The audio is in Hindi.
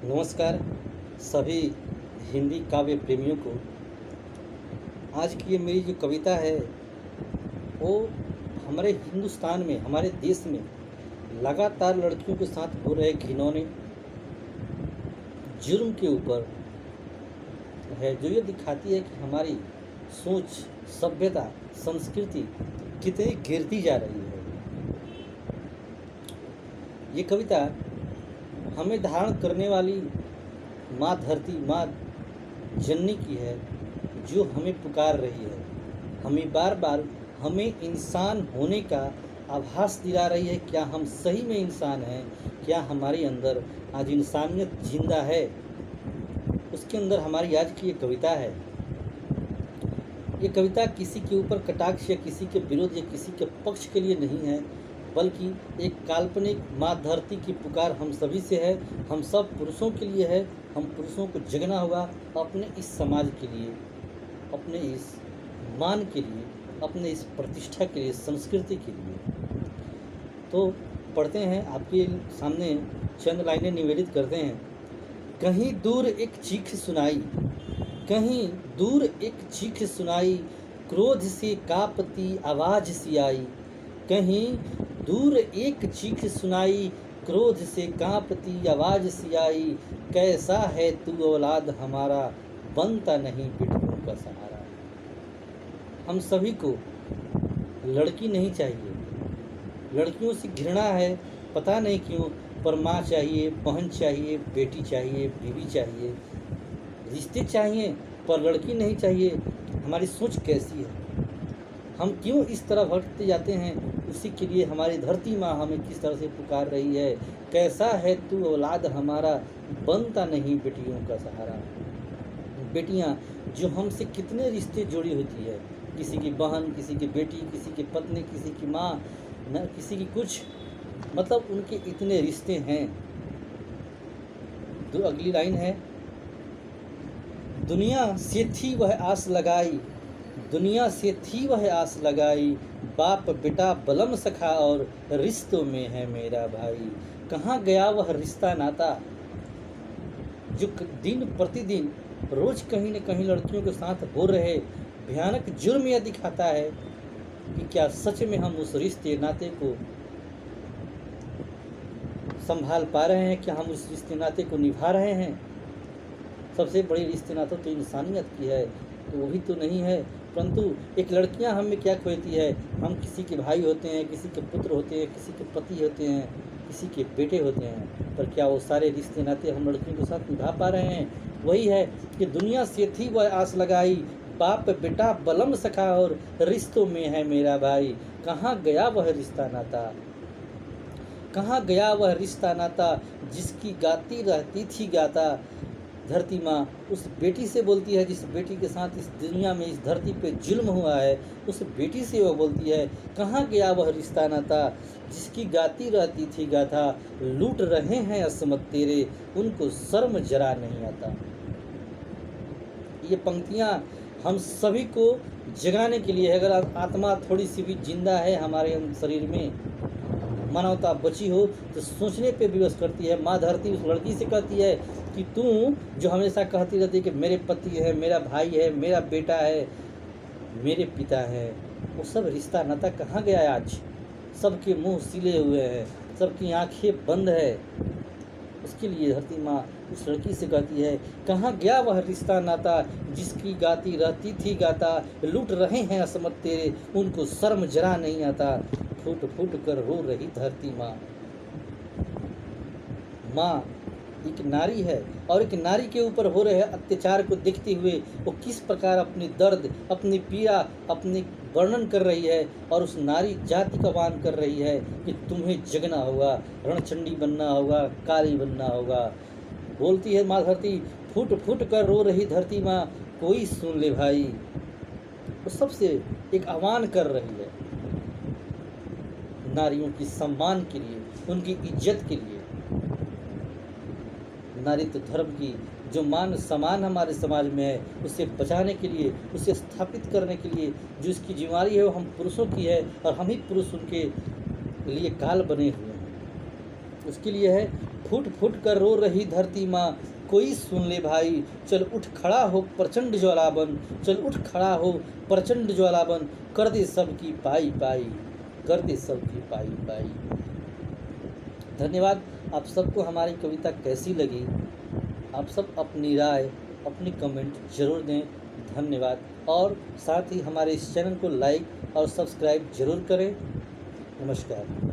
नमस्कार सभी हिंदी काव्य प्रेमियों को। आज की ये मेरी जो कविता है वो हमारे हिंदुस्तान में, हमारे देश में लगातार लड़कियों के साथ हो रहे घिनौने जुर्म के ऊपर है, जो ये दिखाती है कि हमारी सोच, सभ्यता, संस्कृति कितनी गिरती जा रही है। ये कविता हमें धारण करने वाली माँ धरती, माँ जननी की है, जो हमें पुकार रही है, हमें बार बार हमें इंसान होने का आभास दिला रही है। क्या हम सही में इंसान हैं? क्या हमारे अंदर आज इंसानियत जिंदा है? उसके अंदर हमारी आज की ये कविता है। ये कविता किसी के ऊपर कटाक्ष या किसी के विरोध या किसी के पक्ष के लिए नहीं है, बल्कि एक काल्पनिक माँ धरती की पुकार हम सभी से है, हम सब पुरुषों के लिए है। हम पुरुषों को जगना होगा अपने इस समाज के लिए, अपने इस मान के लिए, अपने इस प्रतिष्ठा के लिए, संस्कृति के लिए। तो पढ़ते हैं, आपके सामने चंद लाइनें निवेदित करते हैं। कहीं दूर एक चीख सुनाई, कहीं दूर एक चीख सुनाई, क्रोध से कांपती आवाज सी आई। कहीं दूर एक चीख सुनाई, क्रोध से कांपती आवाज सी आई। कैसा है तू औलाद हमारा, बनता नहीं बेटियों का सहारा। हम सभी को लड़की नहीं चाहिए, लड़कियों से घृणा है, पता नहीं क्यों, पर माँ चाहिए, बहन चाहिए, बेटी चाहिए, बीवी चाहिए, रिश्ते चाहिए, पर लड़की नहीं चाहिए। हमारी सोच कैसी है? हम क्यों इस तरह भटकते जाते हैं? उसी के लिए हमारी धरती माँ हमें किस तरह से पुकार रही है। कैसा है तू औलाद हमारा, बनता नहीं बेटियों का सहारा। बेटियाँ जो हमसे कितने रिश्ते जुड़ी होती है, किसी की बहन, किसी की बेटी, किसी की पत्नी, किसी की माँ, न किसी की कुछ, मतलब उनके इतने रिश्ते हैं। तो अगली लाइन है, दुनिया से थी वह आस लगाई, दुनिया से थी वह आस लगाई, बाप बेटा बलम सखा और रिश्तों में है मेरा भाई। कहाँ गया वह रिश्ता नाता, जो दिन प्रतिदिन रोज कहीं न कहीं लड़कियों के साथ हो रहे भयानक जुर्म यह दिखाता है कि क्या सच में हम उस रिश्ते नाते को संभाल पा रहे हैं, क्या हम उस रिश्ते नाते को निभा रहे हैं। सबसे बड़ी रिश्ते नाते तो इंसानियत की है, तो वो भी तो नहीं है। परंतु एक लड़कियां हमें क्या खोती है, हम किसी के भाई होते हैं, किसी के पुत्र होते हैं, किसी के पति होते हैं, किसी के बेटे होते हैं, पर क्या वो सारे रिश्ते नाते हम लड़कियों के साथ निभा पा रहे हैं? वही है कि दुनिया से थी वह आस लगाई, बाप बेटा बलम सखा और रिश्तों में है मेरा भाई। कहाँ गया वह रिश्ता नाता, कहाँ गया वह रिश्ता नाता, जिसकी गाती रहती थी गाता। धरती माँ उस बेटी से बोलती है जिस बेटी के साथ इस दुनिया में, इस धरती पे जुल्म हुआ है, उस बेटी से वो बोलती है, कहाँ गया वह रिश्ता नाता, जिसकी गाती रहती थी गाथा। लूट रहे हैं असमत तेरे, उनको शर्म जरा नहीं आता। ये पंक्तियाँ हम सभी को जगाने के लिए है। अगर आत्मा थोड़ी सी भी जिंदा है हमारे शरीर में, मानवता बची हो, तो सोचने पे विवश करती है। माँ धरती उस लड़की से कहती है कि तू जो हमेशा कहती रहती है कि मेरे पति है, मेरा भाई है, मेरा बेटा है, मेरे पिता है, वो सब रिश्ता नाता कहाँ गया है आज? सबके मुंह सिले हुए हैं, सबकी आंखें बंद है। उसके लिए धरती माँ उस लड़की से कहती है, कहाँ गया वह रिश्ता नाता, जिसकी गाती रहती थी गाता। लूट रहे हैं असमत तेरे, उनको शर्म जरा नहीं आता। फूट फूट कर रो रही धरती माँ। माँ एक नारी है, और एक नारी के ऊपर हो रहे अत्याचार को देखते हुए वो किस प्रकार अपनी दर्द, अपनी पीड़ा, अपनी वर्णन कर रही है, और उस नारी जाति का वान कर रही है कि तुम्हें जगना होगा, रणचंडी बनना होगा, काली बनना होगा। बोलती है माँ धरती, फूट फूट कर रो रही धरती माँ, कोई सुन ले भाई। वो सबसे एक आह्वान कर रही है नारियों की सम्मान के लिए, उनकी इज्जत के लिए। नारीत्व धर्म की जो मान सम्मान हमारे समाज में है, उसे बचाने के लिए, उसे स्थापित करने के लिए जो इसकी जिम्मेदारी है वो हम पुरुषों की है, और हम ही पुरुष उनके लिए काल बने हुए हैं। उसके लिए है फूट फूट कर रो रही धरती माँ, कोई सुन ले भाई। चल उठ खड़ा हो प्रचंड ज्वाला बन, चल उठ खड़ा हो प्रचंड ज्वाला बन, कर दे सबकी पाई पाई, कर दे सबकी पाई पाई। धन्यवाद। आप सबको हमारी कविता कैसी लगी? आप सब अपनी राय, अपनी कमेंट जरूर दें। धन्यवाद। और साथ ही हमारे इस चैनल को लाइक और सब्सक्राइब जरूर करें। नमस्कार।